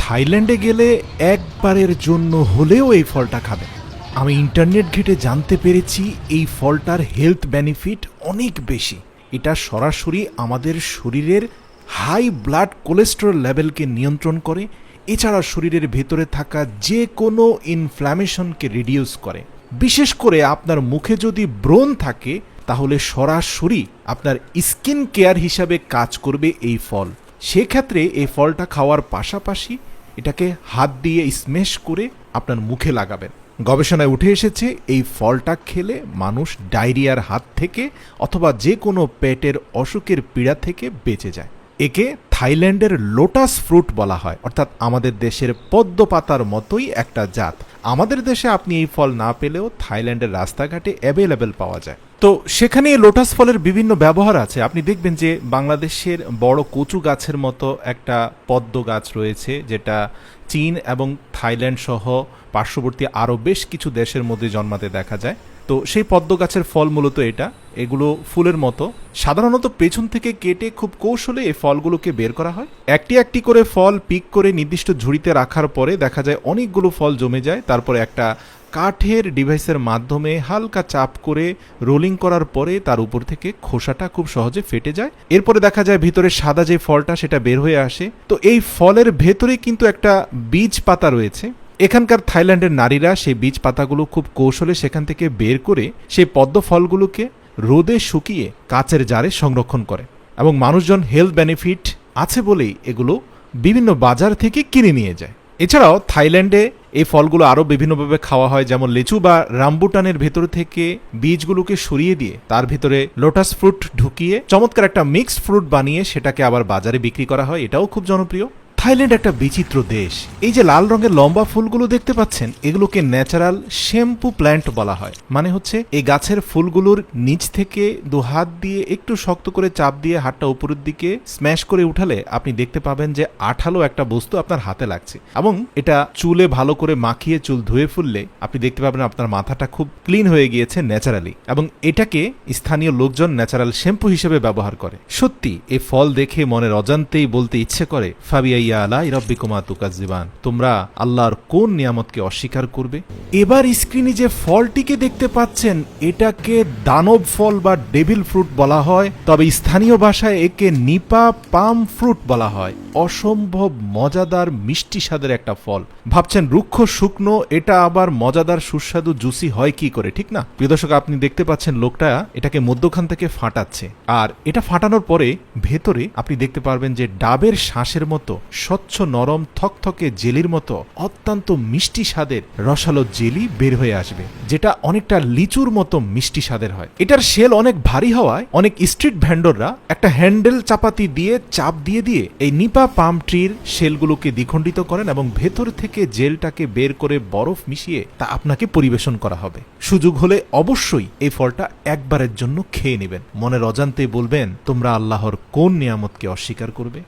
থাইল্যান্ডে গেলে একবারের জন্য হলেও এই ফলটা খাবেন। আমি ইন্টারনেট ঘেঁটে জানতে পেরেছি এই ফলটার হেলথ বেনিফিট অনেক বেশি। এটা সরাসরি আমাদের শরীরের হাই ব্লাড কোলেস্টেরল লেভেলকে নিয়ন্ত্রণ করে, এছাড়া শরীরের ভেতরে থাকা যে কোনো ইনফ্ল্যামেশনকে রিডিউস করে। বিশেষ করে আপনার মুখে যদি ব্রণ থাকে তাহলে সরাসরি আপনার স্কিন কেয়ার হিসাবে কাজ করবে এই ফল। সেক্ষেত্রে এই ফলটা খাওয়ার পাশাপাশি এটাকে হাত দিয়ে স্ম্যাশ করে আপনার মুখে লাগাবেন। গবেষণায় উঠে এসেছে এই ফলটা খেলে মানুষ ডায়রিয়ার হাত থেকে অথবা যে কোনো পেটের অসুখের পীড়া থেকে বেঁচে যায়। একে থাইল্যান্ডের লোটাস ফ্রুট বলা হয়, অর্থাৎ আমাদের দেশের পদ্ম পাতার মতোই একটা জাত। আমাদের দেশে আপনি এই ফল না পেলেও থাইল্যান্ডের রাস্তাঘাটে অ্যাভেলেবেল পাওয়া যায়। তো সেখানে লোটাস ফলের বিভিন্ন ব্যবহার আছে। আপনি দেখবেন যে বাংলাদেশের বড় কচু গাছের মতো একটা পদ্ম গাছ রয়েছে, যেটা চীন এবং থাইল্যান্ড সহ পার্শ্ববর্তী আরও বেশ কিছু দেশের মধ্যে জন্মাতে দেখা যায়। তো সেই পদ্ম গাছের ফল মূলত এগুলো ফুলের মতো। সাধারণত পেছন থেকে কেটে খুব কৌশলে এই ফলগুলোকে বের করা হয়। একটি একটি করে ফল পিক করে নির্দিষ্ট ঝুড়িতে রাখার পরে দেখা যায় অনেকগুলো ফল জমে যায়। তারপরে একটা কাঠের ডিভাইসের মাধ্যমে হালকা চাপ করে রোলিং করার পরে তার উপর থেকে খোসাটা খুব সহজে ফেটে যায়। এরপরে দেখা যায় ভিতরে সাদা যে ফলটা সেটা বের হয়ে আসে। তো এই ফলের ভেতরে কিন্তু একটা বীজ পাতা রয়েছে। এখানকার থাইল্যান্ডের নারীরা সেই বীজ পাতাগুলো খুব কৌশলে সেখান থেকে বের করে সেই পদ্ম ফলগুলোকে রোদে শুকিয়ে কাচের জারে সংরক্ষণ করে, এবং মানুষজন হেলথ বেনিফিট আছে বলেই এগুলো বিভিন্ন বাজার থেকে কিনে নিয়ে যায়। এছাড়াও থাইল্যান্ডে এই ফলগুলো আরও বিভিন্নভাবে খাওয়া হয়, যেমন লিচু বা রামবুটানের ভেতর থেকে বীজগুলোকে সরিয়ে দিয়ে তার ভিতরে লোটাস ফ্রুট ঢুকিয়ে চমৎকার একটা মিক্সড ফ্রুট বানিয়ে সেটাকে আবার বাজারে বিক্রি করা হয়। এটাও খুব জনপ্রিয়। থাইল্যান্ড একটা বিচিত্র দেশ। এই যে লাল রঙের লম্বা ফুলগুলো দেখতে পাচ্ছেন, এগুলোকে ন্যাচারাল শ্যাম্পু প্ল্যান্ট বলা হয়। মানে হচ্ছে এই গাছের ফুলগুলোর নিচ থেকে দু হাত দিয়ে একটু শক্ত করে চাপ দিয়ে হাতটা উপরের দিকে স্ম্যাশ করে উঠালে আপনি দেখতে পাবেন যে আঠালো একটা বস্তু আপনার হাতে লাগছে, এবং এটা চুলে ভালো করে মাখিয়ে চুল ধুয়ে ফুললে আপনি দেখতে পাবেন আপনার মাথাটা খুব ক্লিন হয়ে গিয়েছে ন্যাচারালি, এবং এটাকে স্থানীয় লোকজন ন্যাচারাল শ্যাম্পু হিসেবে ব্যবহার করে। সত্যি এই ফল দেখে মনের অজান্তেই বলতে ইচ্ছে করে, ফাবিয়াইয়া আলাই রব্বিকুমা তুকাজ্জিবান, তোমরা আল্লাহর কোন নিয়ামতকে অস্বীকার করবে। এবার স্ক্রিনে যে ফলটিকে দেখতে পাচ্ছেন, এটাকে দানব ফল বা ডেভিল ফ্রুট বলা হয়, তবে স্থানীয় ভাষায় একে নিপা পাম ফ্রুট বলা হয়। অসম্ভব মজাদার মিষ্টি স্বাদের একটা ফল। ভাবছেন রুক্ষ শুকনো, এটা আবার মজাদার সুস্বাদু জুসি হয় কি করে, ঠিক না? প্রিয় দর্শক, আপনি দেখতে পাচ্ছেন লোকটা এটাকে মধ্যখান থেকে ফাটাচ্ছে, আর এটা ফাটানোর পরে ভেতরে আপনি দেখতে পারবেন যে ডাবের শ্বাসের মতো স্বচ্ছ নরম থকথকে জেলির মতো অত্যন্ত মিষ্টি স্বাদের রসালো জেলি বের হয়ে আসবে, যেটা অনেকটা লিচুর মতো মিষ্টি স্বাদের হয়। এটার শেল অনেক ভারী হওয়ায় অনেক স্ট্রিট ভেন্ডররা একটা হ্যান্ডেল চাপাতি দিয়ে চাপ দিয়ে দিয়ে এই নিপা পাম ট্রির শেলগুলোকে দ্বিখণ্ডিত করেন, এবং ভেতর থেকে জেলটাকে বের করে বরফ মিশিয়ে তা আপনাকে পরিবেশন করা হবে। সুযোগ হলে অবশ্যই এই ফলটা একবারের জন্য খেয়ে নেবেন। মনের অজান্তে বলবেন, তোমরা আল্লাহর কোন নিয়ামতকে অস্বীকার করবে।